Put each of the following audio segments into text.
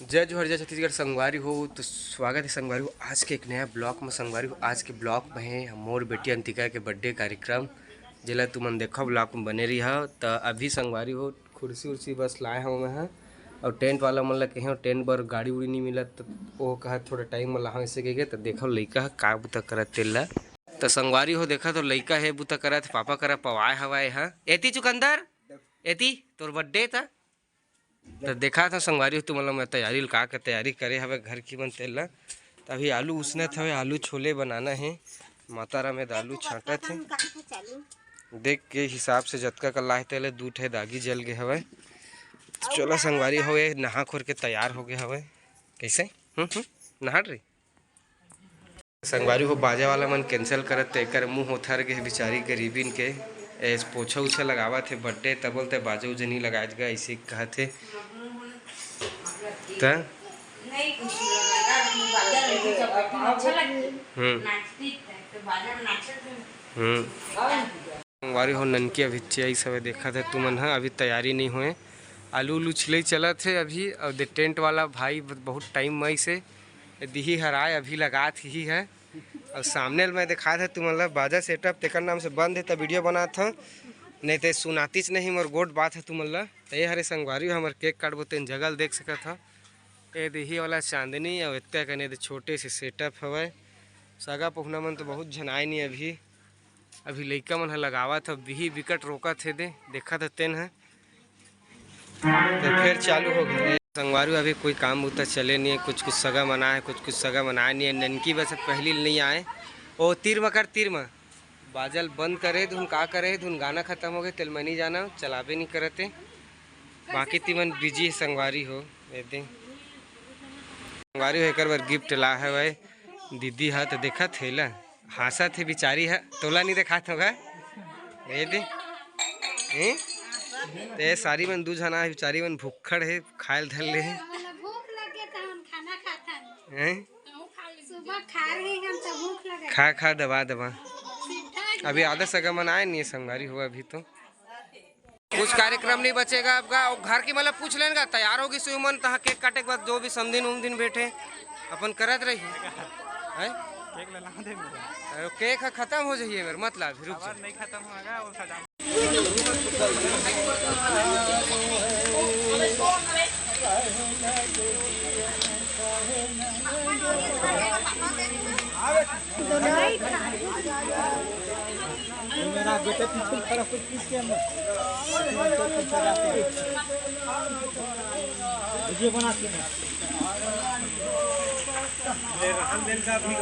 जय जोहर जय छत्तीसगढ़ संगवारी हो। तो स्वागत है संगवारी हो आज के एक नया ब्लॉग में। संगवारी हो आज के ब्लॉग में है मोर बेटी अंतिका के बर्थडे कार्यक्रम जिला तुमन देखो ब्लॉग में बने रही हो। तो अभी संगवारी हो कुर्सी उर्सी बस लाए हूँ मैं और टेंट वाला मन लगे हैं। टेंट बर गाड़ी उड़ी नहीं मिला तो वो कहा थोड़ा टाइम में ला ऐसे गए तो देखो लड़का का बुता करा तेला। तो संगवारी हो देखा तो लड़का है बुता करा पापा करा पवाए हवाए है एती चुकंदर एती तोर बर्थडे था। तो देखा था संगवारी हो तुम मैं तैयारी का तैयारी करे हवे घर की बन तेल ला। तो अभी आलू उसने थे आलू छोले बनाना है मातारा में आलू छाटा थे देख के हिसाब से जतका का लाए तेल दूध है दागी जल गए हवे। चलो संगवारी हो नहा खोर के तैयार हो गए हवे कैसे नहा रही संगवारी हो बाजा वाला मन कैंसिल करत एक मुँह उथर गए बेचारी गरीबिन के पोछा उछा लगावा थे बर्थडे तब बोलते बाजा उजा नहीं लगाए गया ऐसे कहा थे। संगवारी हो ननकी अभी यही सब देखा था तुमन है अभी तैयारी नहीं हुए आलू उलू छिले चला थे अभी। और टेंट वाला भाई बहुत टाइम मई से दी हराए अभी लगा ही है। और सामने मैं देखा था तुम मतलब बाजा सेटअप तेकर नाम से बंद है तब वीडियो बना था नहीं तो सुनातीच नहीं मोर गोट बात है तुम मतलब तो ये हरे संगवारी हमारे केक काटबो तेन जगह देख सका था ये दही वाला चांदनी और इतना कने तो छोटे से सेटअप हवे। सगा पहुना मन तो बहुत झनाए नहीं अभी लड़का मन लगावा था बिही विकट रोका थे दे देखा था तेन है तो फिर चालू हो गया। संगवारी अभी कोई काम उतना चले नहीं है कुछ सगा मना है कुछ सगा मनाए नहीं है। ननकी बस पहली नहीं आए वो तीर मकर तीर में बाजल बंद करे धुन का करे धुन गाना खत्म हो गए तेल मैं नहीं जाना चलाबे नहीं करते बाकी तीमन बिजी है संगवारी हो संगवारी हो एक बार गिफ्ट ला है भाई दीदी है तो देखा थे ला हासा थे बिचारी है तोला नहीं देखा होगा ते सारी मन दू जना बेचारी मन भूखड़ है खायल धर ले है खा खा दबा दबा अभी आधा सगा मन आए नहीं संगवारी हुआ अभी तो कुछ कार्यक्रम नहीं बचेगा आपका और घर की मतलब पूछ लेगा तैयार होगी सुमन तहा केक काटे के बाद जो भी समदिन उमदिन बैठे अपन करत रही है केक खत्म हो जाइए मेरे मतलब रुक नहीं खत्म होगा वो मेरा बेटा पीछे खड़ा कुछ किसके अंदर वीडियो बनाते हैं रहन दिन का भी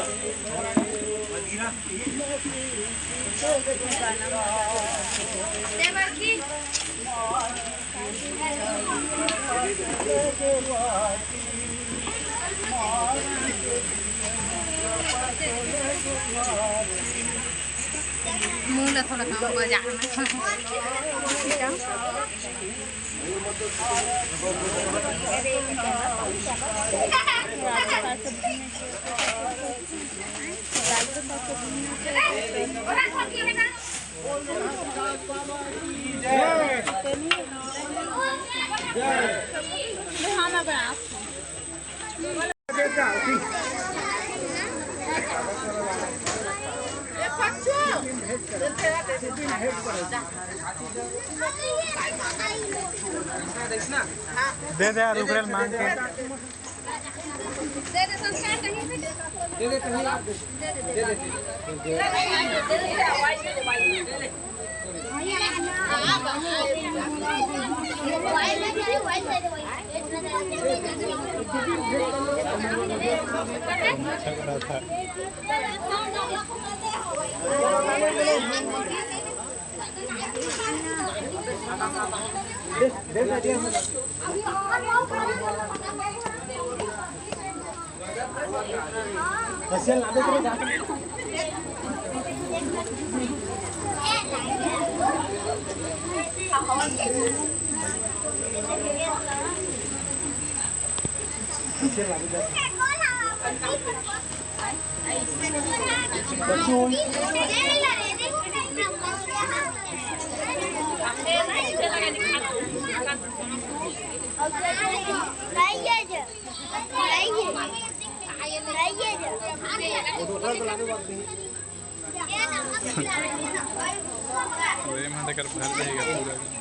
मुँह ला थोड़ा काम बजा दे दे यार रुपये मांग के दे संस्कार कहीं पे दे कहीं आप Đây वही मैं कर भर देगा पूरा।